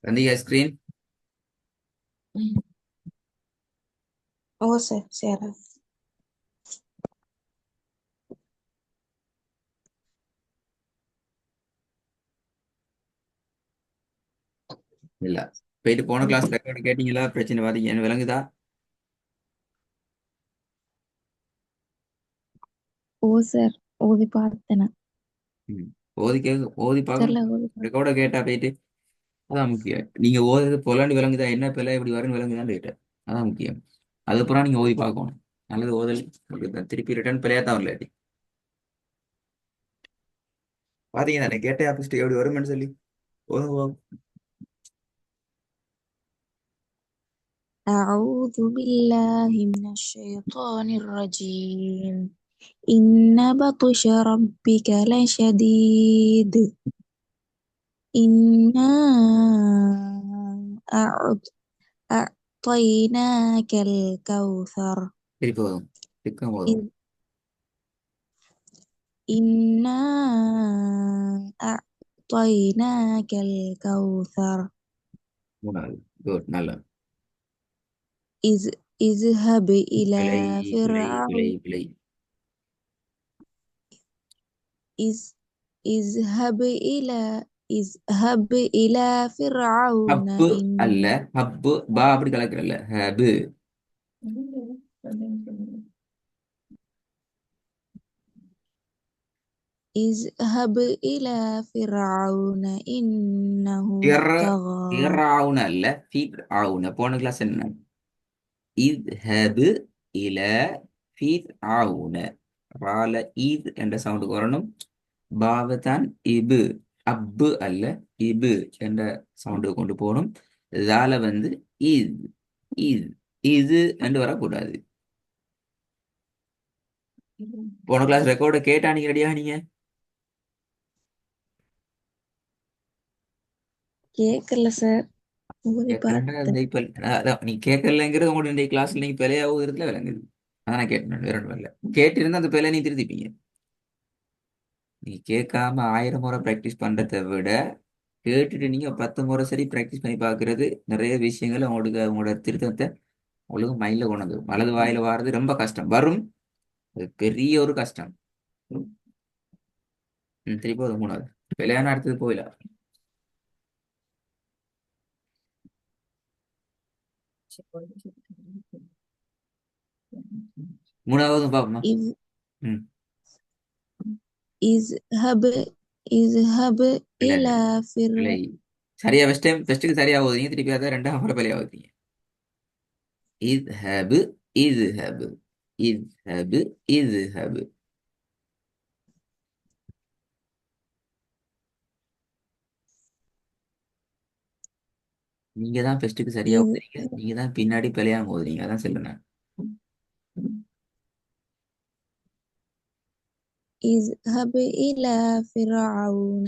வந்தீங்க ஸ்கிரீன் ஓ சார் சரி. இல்ல போயிட்டு போன கிளாஸ் ரெக்கார்டு கேட்டீங்களா? பிரச்சனை பாத்தீங்க என்ன விளங்குதா? ஓ சார் ஓதி பார்த்தேன். ம். ஓதி கேட்க ஓதி தெரியல பார்க்கணும். ஓதி பார்த்தேன். ரெக்கார்டை கேட்டா போயிட்டு அதான் முக்கியம். நீங்க ஓதுறது பொலாண்டு விளங்குதா, என்ன பிள்ளை இப்படி வரும்னு விளங்குதான்னு கேட்டேன். அதான் முக்கியம். அதுக்கப்புறம் நீங்க ஓதி பார்க்கணும். நல்லது ஓதல் உங்களுக்கு திருப்பி ரிட்டர்ன் பிள்ளையா தான் வரலாட்டி பாத்தீங்க தானே கேட்டே ஆப்போசிட் எப்படி வரும்னு சொல்லி ஓதுங்க. أعوذ بالله من الشيطان الرجيم. إن بطش ربك لشديد. إنا أعط- أعطيناك الكوثر. திருப்பி ஓதும் திருக்கம் ஓதும். إذ- إنا أعطيناك الكوثر. மூணாவது குட் நல்ல إذ اذهب إلى பிழை பிழை பிழை فرعون. பிழை. إذ اذهب إلى اذهب إلى فرعون ஹப்பு அல்ல, إن ஹப்பு பா அப்படி கலக்கிறல்ல ஹபு. اذهب إلى فرعون إنه பிற طغى. பிறவுன அல்ல ஃபீர் ஆவுன. போன கிளாஸ் என்ன? இத்ஹபு இல ஃபீர் ஆவுன. ரால ஈத் என்ற சவுண்டுக்கு வரணும். பாவத்தான் இபு, அப்பு அல்ல இபு என்ற சவுண்டு கொண்டு போகணும். ஜால வந்து இத் இத் இது என்று வரக்கூடாது. போன கிளாஸ் ரெக்கார்டு கேட்டா நீங்க ரெடியா நீங்க கேட்கல சார் ஓதி கேட்கலன்னா இந்த பார்த்தேன். இப்ப அதான் நீ கேட்கலங்கிறது உங்களோட இந்த கிளாஸ்ல நீங்க பிழையாகுறதுல விளங்குது. அதான் நான் கேட்டேன், வேற ஒன்றும் இல்லை. கேட்டிருந்தா அந்த பிழை நீ திருத்திப்பீங்க. நீ கேட்காம 1000 முறை ப்ராக்டிஸ் பண்றதை விட கேட்டுட்டு நீங்க 10 முறை சரி ப்ராக்டிஸ் பண்ணி பார்க்கிறது நிறைய விஷயங்கள் உங்களுக்கு உங்களோட திருத்தத்தை உங்களுக்கு மைண்ட்ல கொண்டு வந்து வலது வாயில வாரது ரொம்ப கஷ்டம் வரும். அது பெரிய ஒரு கஷ்டம். திருப்பி அது மூணாவது பிழையான அடுத்தது போயிடலாம். மூணாவது பாப்போமா? إذ ம். اذهب اذهب இல்ல இல்ல இல்ல. إلى இல்லை, சரியா ஃபர்ஸ்ட் டைம் ஃபர்ஸ்ட்டுக்கு சரியா ஓதுறீங்க, திருப்பி அதை 2ஆம் முறை பிழையா ஓதுறீங்க. اذهب اذهب اذهب اذهب. நீங்க தான் ஃபர்ஸ்ட்டுக்கு சரியா إذ ஓதுறீங்க, நீங்க தான் பின்னாடி பிழையாம ஓதுறீங்க. அதான் சொல்லுறேன். اذهب إلى فرعون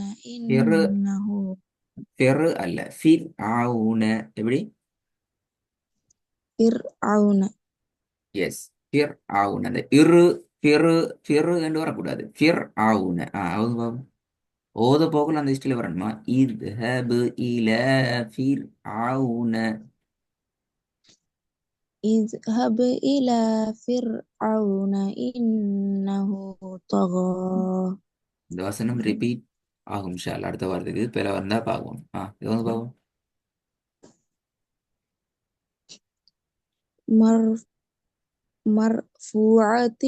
பெரு إنه பெரு அல்ல ஃபிர் ஆவுன. எப்படி? فرعون. எஸ், ஃபிர் ஆவுன. அந்த இரு பெரு பெரு என்று வரக்கூடாது. ஃபிர் ஆவுன. அவங்க ஓத போகல அந்த ஹிஸ்டரியில் வரணுமா? இத்ஹபு இல ஃபிர் ஆவுன. اذهب إلى فرعون إنه طغى. இந்த வசனம் ரிப்பீட் ஆகும் இன்ஷா அல்லாஹ். அடுத்த வாரத்துக்கு பிற வந்தா பார்ப்போம். இது வந்து பார்ப்போம். مر مرفوعة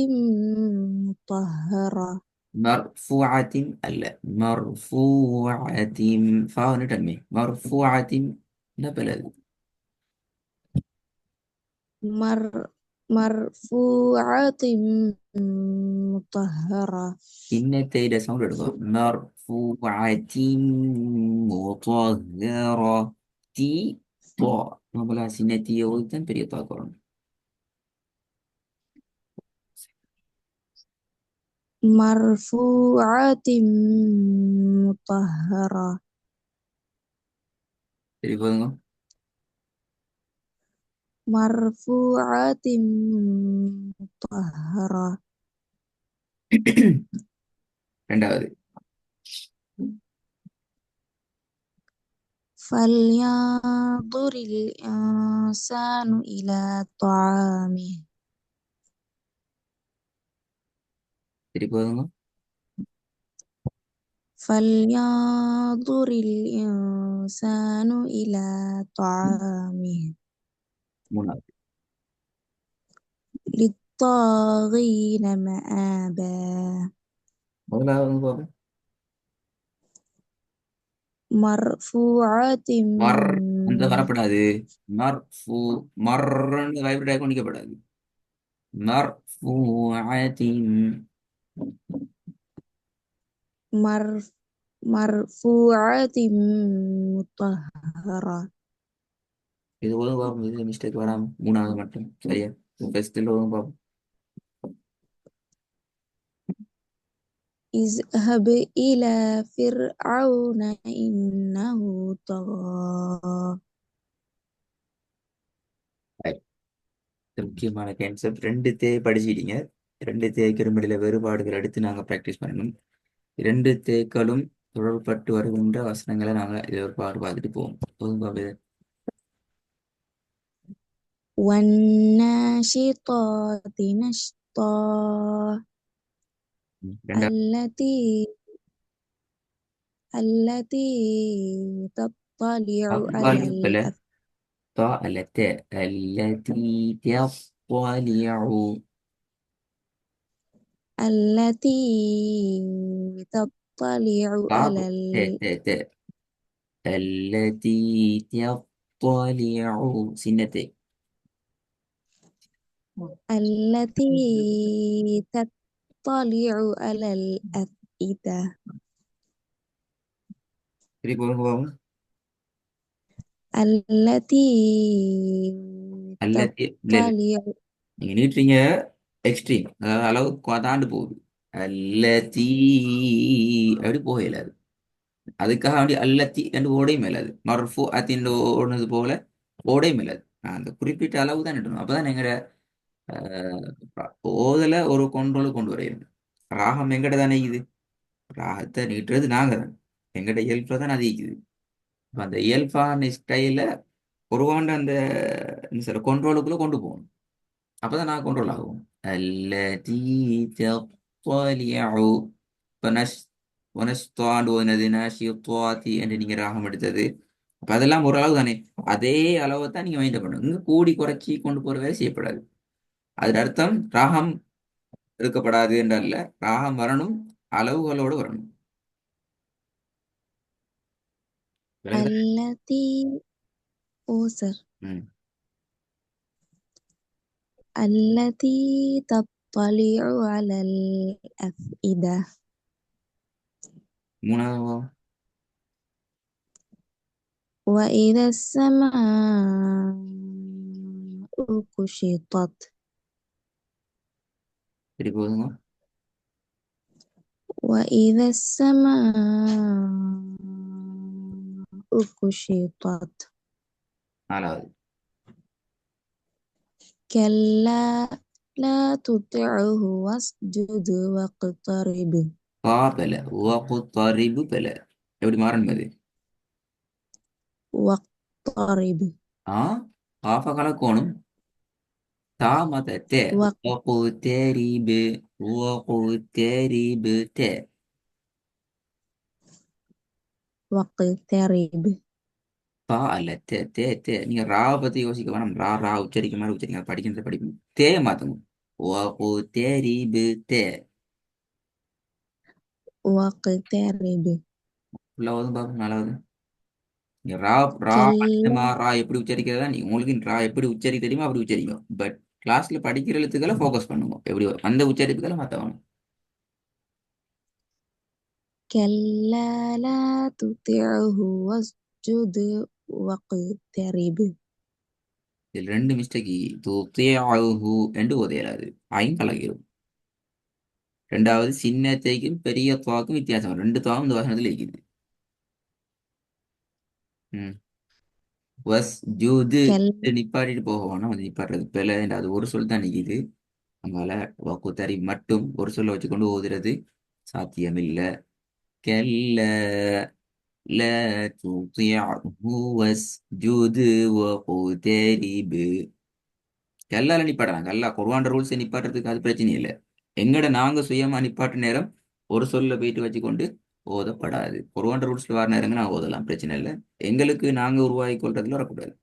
مطهرة. மர்ஃபூஅத்தின் அல்ல, மர்ஃபூஅத்தின் ஃபான்னு தன்மை. மர்ஃபூஅத்தின் என்ன பிள்ளை? مر مرفوعة مطهرة. இன்னத்தை சவுண்ட் எடுக்கும். மர்ஃபூஅத்தின் முطهرة. தி தோ நம்மள சின்னத்தியை ஓதித்தான் பெரிய தாக்குறோம். مرفوعة مطهرة. சரி போதுங்க. مرفوعة مطهرة. ரெண்டாவது فلينظر الإنسان إلى طعامه திருப்பி போதுங்க. فلينظر الإنسان إلى طعامه மூணாவது. للطاغين مآبا முதலாவது பாப்போம். مرفوعة மர் அந்த வரப்படாது. மர்ஃபு மர்ன்னு வைப்ரேட் ஆகி கொண்டிக்கப்படாது. மர்ஃபூஅத்தின். مرف مرفوعة مطهرة இது போதும் பாப்போம். இது மிஸ்டேக் வராம மூணாவது மட்டும் சரியா. ஃபர்ஸ்ட்ல போதும் பாப்போம். اذهب إلى فرعون إنه طغى Right. இது முக்கியமான கான்செப்ட். ரெண்டு தே படிச்சிட்டீங்க. ரெண்டு தேய்க்கு இடையில வேறுபாடுகள் எடுத்து நாங்கள் ப்ராக்டிஸ் பண்ணணும். இரண்டு தேக்களும் தொடர்பட்டு வருகின்ற வசனங்களை நாங்கள் இதை ஒரு பாடு பார்த்துட்டு போவோம். போதும் பாப்போம் இது. والناشطات نشطا ரெண்டாவது التي التي تطلع على பல طا التي التي تطلع. التي تطلع طاب على ت التي تطلع سنتين. التي تطلع على الأفئدة திருப்பி போகும். التي التي இல்ல இல்ல تطلع நீங்க நீட்டுறீங்க. எக்ஸ்ட்ரீம் அதாவது அளவுக்கு தாண்டு போகுது. அல்லத்தி அப்படி போகல அது. அதுக்காக வேண்டி அல்லத்தி என்று ஓடையும் மேலாது. மர்ஃபு அத்தின் ஓடுனது போல ஓடையும் மேலாது. அந்த குறிப்பிட்ட அளவு தான் இடணும். அப்பதான் எங்கட ஓதல ஒரு கொண்டோல கொண்டு வரையணும். ராகம் எங்கட தானே இது. ராகத்தை நீட்டுறது நாங்க தான். எங்கட இயல்புல தான் அது இருக்குது. அப்ப அந்த இயல்பான ஸ்டைல ஒருவாண்ட அந்த என்ன சொல்ற கொண்ட்ரோலுக்குள்ள கொண்டு போகணும். அப்பதான் நான் கண்ட்ரோல் ஆகும். التي تطلع. இப்ப ونشطان ஓதுனது நஷித்வாதி என்று நீங்க ராகம் எடுத்தது. அப்ப அதெல்லாம் ஒரு அளவு தானே. அதே அளவை தான் நீங்க மைண்ட் பண்ணணும். இங்க கூடி குறைச்சி கொண்டு போற வேலை செய்யப்படாது. அதன் அர்த்தம் ராகம் இருக்கப்படாது என்றல்ல. ராகம் வரணும், அளவுகளோடு வரணும். விளங்குதா? التي أوسر ம். التي تطلع على الأفئدة மூணாவது وإذا السماء كشطت திருப்பி போதுங்க. وإذا السماء كشطت நாலாவது كلا لا تطعه واسجد واقترب காபல வகுத்தறிவு பெல எப்படி மாறணும் அது. واقترب ஆ காஃப கலக்கோணும். தா மத தே வகுத்தறிபு வகுத்தறிபு தே. واقترب தா அல்ல தே தே தே. நீங்க ராவை பத்தி யோசிக்க வேணாம். ரா ரா உச்சரிக்க மாதிரி உச்சரிங்க. படிக்கின்ற படிப்பு தே மாத்துங்க. வகுத்தறிபு தே. واقترب உள்ளாவது பாப்போம். நாலாவது நீங்க ரா ரா كلا ரா எப்படி உச்சரிக்கிறதா நீ உங்களுக்கு ரா எப்படி உச்சரிக்க தெரியுமா அப்படி உச்சரிக்கும். பட் கிளாஸ்ல படிக்கிற எழுத்துக்களை ஃபோக்கஸ் பண்ணுங்க. எப்படி வரும் அந்த உச்சரிப்புகளை மாத்தவணும். كلا لا تطعه واسجد واقترب இதில் ரெண்டு மிஸ்டேக். துத்தியஹு என்று உதயலாது. ஐங்கலகிரும். ரெண்டாவது சின்ன தேய்க்கும் பெரிய துவாக்கும் வித்தியாசம். ரெண்டு துவாவும் இந்த வசனத்தில் இருக்குது. ம். வஸ் ஜூது كلا நிப்பாட்டிட்டு போக வேணாம். அது நிப்பாட்டுறது பிள்ளை. அது ஒரு சொல் தான் நிக்குது. அதனால வக்குத்தறி மட்டும் ஒரு சொல்ல வச்சுக்கொண்டு ஓதுறது சாத்தியமில்லை. கெல்ல لا تطيعه واسجد واقترب. கல்லால நிப்பாட்டலாம். கல்லா குர்ஆன் ரூல்ஸை நிப்பாட்டுறதுக்கு அது பிரச்சனை இல்லை. எங்கட நாங்க சுயமா நிப்பாட்டு நேரம் ஒரு சொல்ல போயிட்டு வச்சுக்கொண்டு ஓதப்படாது. குர்ஆன் ரூல்ஸ்ல வர நேரங்க நான் ஓதலாம், பிரச்சனை இல்லை. எங்களுக்கு நாங்க உருவாக்கி கொள்றதுல வரக்கூடாது.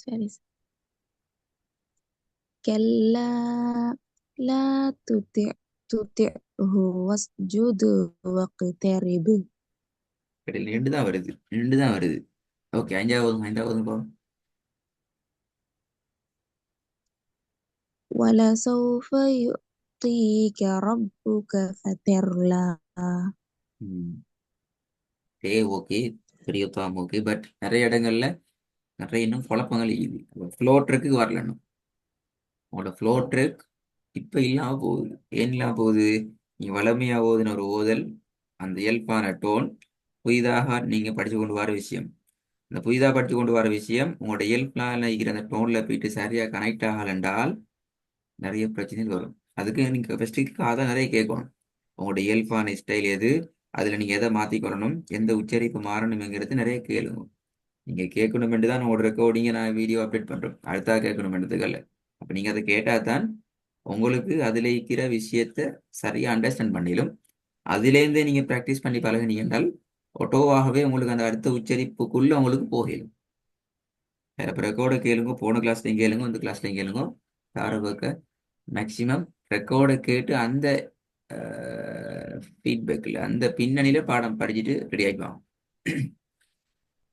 சரி. كلا لا تطعه واسجد واقترب கடையில் ரெண்டு தான் வருது, ரெண்டு தான் வருது. ஓகே, அஞ்சாவது போ. ولسوف يعطيك ربك فترضى ஏ ஓகே, பெரிய தாம் ஓகே. பட் நிறைய இடங்கள்ல நிறைய இன்னும் குழப்பங்கள் இருக்குது. ஃப்ளோ ட்ரெக்கு வரல இன்னும். உங்களோட ஃப்ளோ ட்ரெக் இப்ப இல்லாம போகுது. ஏன் இல்லாம போகுது? நீ வளமையா ஓதுன ஒரு ஓதல், அந்த இயல்பான டோன், புதிதாக நீங்க படிச்சு கொண்டு வர விஷயம், இந்த புதிதாக படிச்சு கொண்டு வர விஷயம் உங்களோட இயல்பான இருக்கிற அந்த டோன்ல போயிட்டு சரியா கனெக்ட் ஆகலண்டால் நிறைய பிரச்சனைகள் வரும். அதுக்கு நீங்க ஃபர்ஸ்ட் காதை நிறைய கேட்கணும். உங்களோட இயல்பான ஸ்டைல் எது, அதுல நீங்க எதை மாத்திக்கொள்ளணும், எந்த உச்சரிப்பு மாறணுங்கிறது நிறைய கேளுங்க. நீங்க கேட்கணுமென்று தான் உங்களோட ரெக்கார்டிங்கை நான் வீடியோ அப்டேட் பண்றோம், அடுத்தா கேட்கணுமென்றதுக்கல்ல. அப்ப நீங்க அதை கேட்டா தான் உங்களுக்கு அதுல இருக்கிற விஷயத்த சரியா அண்டர்ஸ்டாண்ட் பண்ணிடும். அதுலேருந்தே நீங்க ப்ராக்டிஸ் பண்ணி பழகினீங்க என்றால் ஒட்டோவாகவே உங்களுக்கு அந்த அடுத்த உச்சரிப்புக்குள்ள உங்களுக்கு போகிடும். இப்போ ரெக்கார்டை கேளுங்க, போன கிளாஸ்லையும் கேளுங்க, இந்த கிளாஸ்லையும் கேளுங்க. தாரபக்க மேக்சிமம் ரெக்கார்டை கேட்டு அந்த ஃபீட்பேக்கில் அந்த பின்னணியில பாடம் படிச்சுட்டு ரெடி ஆகிக்குவாங்க.